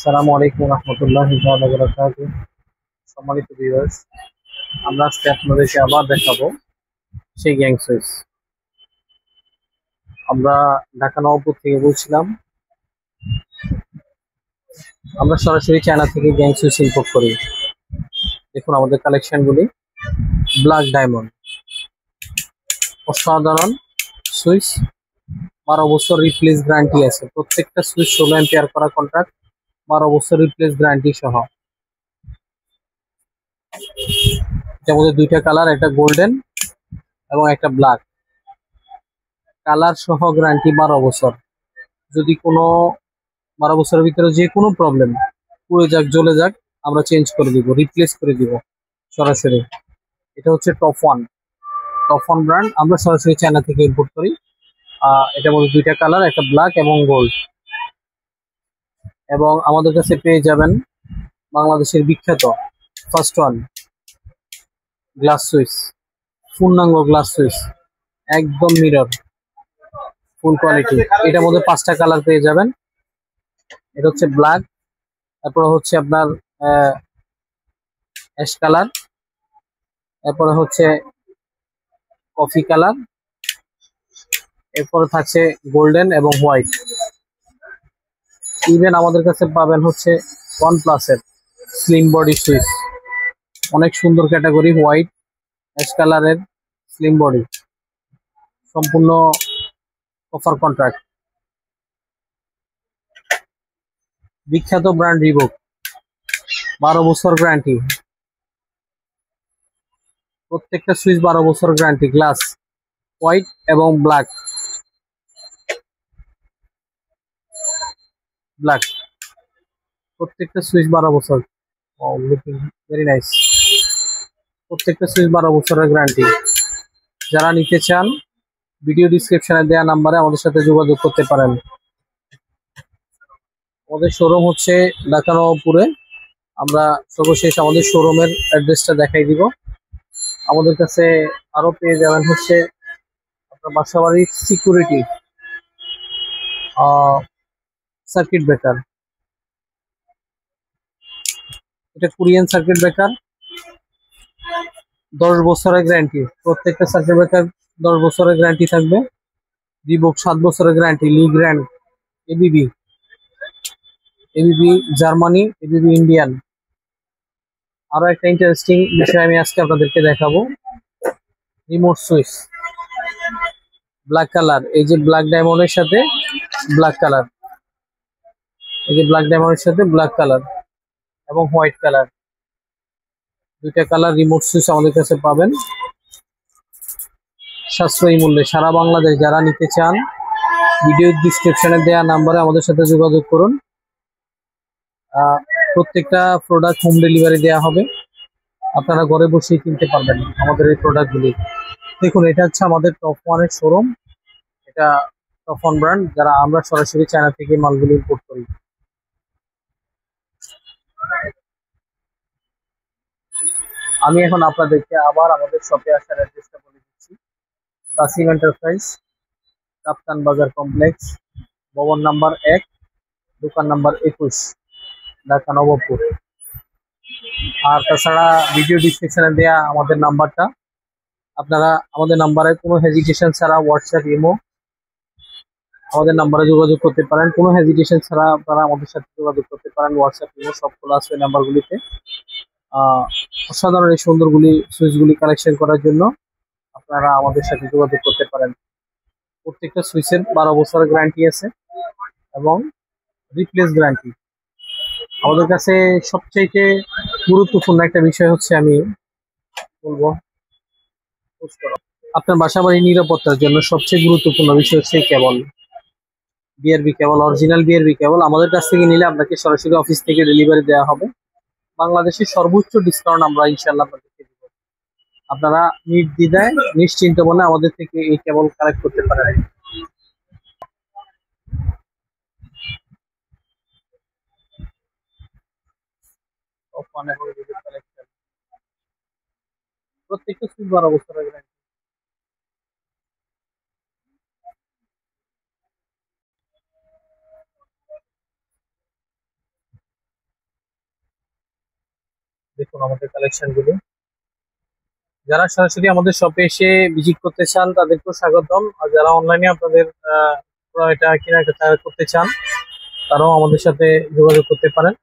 আসসালামু আলাইকুম রহমতুল্লাহি ওয়া বারাকাতুহু। সম্মানিত ভিউয়ার্স, আমরা আজকে আপনাদেরকে আবার দেখাবো সেই গ্যাং সুইচ। আমরা ঢাকা নবাবপুর থেকে বলছিলাম। আমরা সরাসরি চায়না থেকে গ্যাং সুইচ ইম্পোর্ট করি। দেখুন আমাদের কালেকশনগুলি। ব্ল্যাক ডায়মন্ড, অসাধারণ সুইচ। 12 বছর রিপ্লেস গ্যারান্টি আছে। প্রত্যেকটা সুইচ 16 অ্যাম্পিয়ার করা কন্ট্রাক্ট, 12 বছর রিপ্লেস গ্যারান্টি সহ। এটার মধ্যে দুইটা কালার, একটা গোল্ডেন এবং একটা ব্ল্যাক। কালার সহ গ্যারান্টি 12 বছর। যদি কোনো 12 বছরের ভিতরে যে কোনো প্রবলেম, পুড়ে যাক জ্বলে যাক, আমরা চেঞ্জ করে দিব, রিপ্লেস করে দিব সরাসরি। এটা হচ্ছে টপ ওয়ান ব্র্যান্ড। আমরা সরাসরি চায়না থেকে ইম্পোর্ট করি। এটার মধ্যে দুইটা কালার, একটা ব্ল্যাক এবং গোল্ড। এবং আমাদের কাছে পেয়ে যাবেন বাংলাদেশের বিখ্যাত ফার্স্ট ওয়ান গ্লাস সুইচ, পূর্ণাঙ্গ গ্লাস সুইচ, একদম মিরর, ফুল কোয়ালিটি। এটার মধ্যে 5টা কালার পেয়ে যাবেন। এটা হচ্ছে ব্ল্যাক, তারপরে হচ্ছে আপনার অ্যাশ কালার, এরপরে হচ্ছে কফি কালার, এরপরে থাকছে গোল্ডেন এবং হোয়াইট। ইভেন আমাদের কাছে পাবেন হচ্ছে ওয়ান প্লাসের স্লিম বডি সুইচ, অনেক সুন্দর ক্যাটাগরি, হোয়াইট অ্যাশ কালারের স্লিম বডি, সম্পূর্ণ অফার কন্ট্রাক্ট। বিখ্যাত ব্র্যান্ড রিবক, 12 বছর গ্যারান্টি। প্রত্যেকটা সুইচ 12 বছর গ্যারান্টি। গ্লাস হোয়াইট এবং ব্ল্যাক, ব্ল্যাক প্রত্যেকটা সুইচ 12 বছর। Looking very nice. প্রত্যেকটা সুইচ 12 বছরের গ্যারান্টি। যারা নিতে চান ভিডিও ডিসক্রিপশনে দেওয়া নাম্বারে আমাদের সাথে যোগাযোগ করতে পারেন। আমাদের শোরুম হচ্ছে ঢাকা নবাবপুরে। আমরা সর্বশেষ আমাদের শোরুমের অ্যাড্রেসটা দেখাই দিব। আমাদের কাছে আরো পেয়ে যাবেন হচ্ছে আপনার বাসাবাড়ির সিকিউরিটি সার্কিট ব্রেকার। এটা কোরিয়ান সার্কিট ব্রেকার, 10 বছরের গ্যারান্টি। প্রত্যেকটা সার্কিট ব্রেকার 10 বছরের গ্যারান্টি থাকবে। রিবক 7 বছরের গ্যারান্টি। Legrand, ABB, ABB Germany, ABB Indian. আরো একটা ইন্টারেস্টিং বিষয় আমি আজকে আপনাদেরকে দেখাবো। Remote switch, black colour. এই যে ব্ল্যাক ডায়মন্ডের সাথে ব্ল্যাক কালার, এই যে ব্ল্যাক ডায়মন্ডের সাথে ব্ল্যাক কালার এবং হোয়াইট কালার, দুইটা কালার রিমোট সুইচ আমাদের কাছে পাবেন সাশ্রয়ী মূল্যে। সারা বাংলাদেশ যারা নিতে চান ভিডিও ডিসক্রিপশনে দেওয়া নাম্বারে আমাদের সাথে যোগাযোগ করুন। প্রত্যেকটা প্রোডাক্ট হোম ডেলিভারি দেওয়া হবে। আপনারা ঘরে বসেই কিনতে পারবেন আমাদের এই প্রোডাক্টগুলি। দেখুন এটা হচ্ছে আমাদের টপ ওয়ানের শোরুম। এটা টপ ওয়ান ব্র্যান্ড, যারা আমরা সরাসরি চায়না থেকে মালগুলি ইম্পোর্ট করি। আমি এখন আপনাদেরকে আবার আমাদের শপে আসার অ্যাড্রেসটা বলে দিচ্ছি। কাসিম এন্টারপ্রাইজ, কাপ্তান বাজার কমপ্লেক্স, ভবন নাম্বার 1, দোকান নাম্বার 21, ঢাকা নবাবপুর। আর তাছাড়া ভিডিও ডিসক্রিপশনে দেয়া আমাদের নাম্বারটা, আপনারা আমাদের নাম্বারে কোনো হেজিটেশন ছাড়া হোয়াটসঅ্যাপ, ইমো আমাদের নাম্বারে যোগাযোগ করতে পারেন। কোনো হেজিটেশন ছাড়া আপনারা আমাদের সাথে যোগাযোগ করতে পারেন। হোয়াটসঅ্যাপ, ইমো সব খোলা আছে নাম্বারগুলিতে। আহ অসাধারণ এই সুন্দরগুলি সুইচগুলি কালেকশন করার জন্য আপনারা আমাদের সাথে যোগাযোগ করতে পারেন। প্রত্যেকটা সুইচের 12 বছরের গ্যারান্টি আছে এবং রিপ্লেস গ্যারান্টি। আমাদের কাছে সবচেয়ে গুরুত্বপূর্ণ একটা বিষয় হচ্ছে, আমি বলবো, আপনার বাসাবাড়ির নিরাপত্তার জন্য সবচেয়ে গুরুত্বপূর্ণ বিষয় হচ্ছে cable. BRB cable, original BRB cable আমাদের কাছ থেকে নিলে আপনাকে সরাসরি অফিস থেকে ডেলিভারি দেওয়া হবে। বাংলাদেশের সর্বোচ্চ ডিসকাউন্ট আমরা ইনশাল্লাহ আপনাদেরকে দিব। আপনারা নির্দ্বিধায় নিশ্চিন্ত মনে আমাদের থেকে এই কেবল কালেক্ট করতে পারেন। প্রত্যেকটা সুইচ 12 বছরের গ্যারান্টি। দেখুন আমাদের কালেকশন গুলো। যারা সরাসরি আমাদের শপে এসে ভিজিট করতে চান তাদেরকেও স্বাগতম, আর যারা অনলাইনে আপনাদের এটা কেনাকাটা করতে চান তারাও আমাদের সাথে যোগাযোগ করতে পারেন।